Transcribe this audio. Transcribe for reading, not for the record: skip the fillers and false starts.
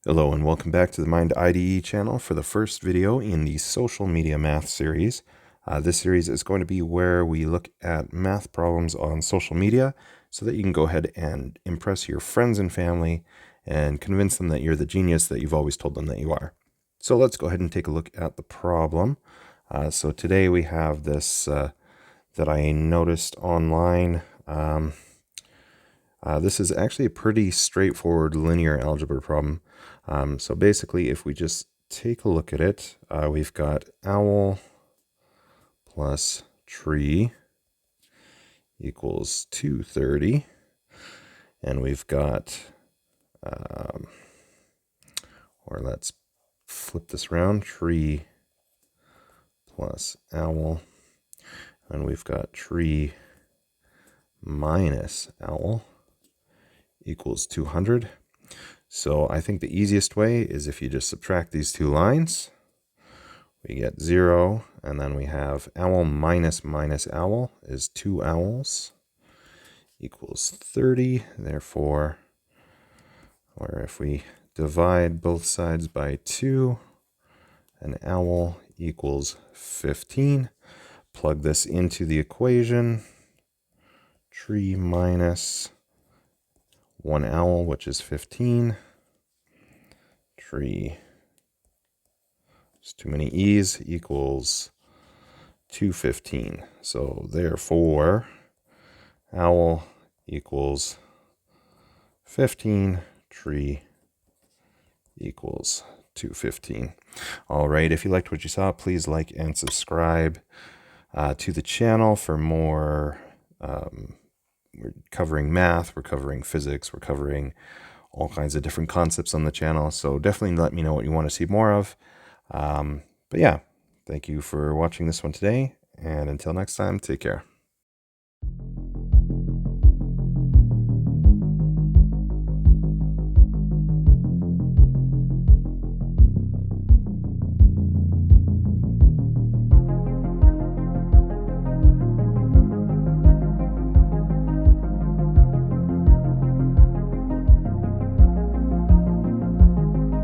Hello and welcome back to the Mind IDE channel for the first video in the social media math series. This series is going to be where we look at math problems on social media so that you can go ahead and impress your friends and family and convince them that you're the genius that you've always told them that you are. So let's go ahead and take a look at the problem. So today we have this that I noticed online. This is actually a pretty straightforward linear algebra problem. So basically, if we just take a look at it, we've got owl plus tree equals 230. And we've got, or let's flip this around, tree plus owl. And we've got tree minus owl equals 200. So I think the easiest way is if you just subtract these two lines, we get 0, and then we have owl minus owl is 2 owls equals 30. Therefore, or if we divide both sides by 2, an owl equals 15. Plug this into the equation. Tree minus 1 owl, which is 15. Tree, it's too many e's, equals 215. So therefore, owl equals 15, tree equals 215. All right, if you liked what you saw, please like and subscribe to the channel for more. We're covering math, we're covering physics, we're covering all kinds of different concepts on the channel. So definitely let me know what you want to see more of. But yeah, thank you for watching this one today. And until next time, take care.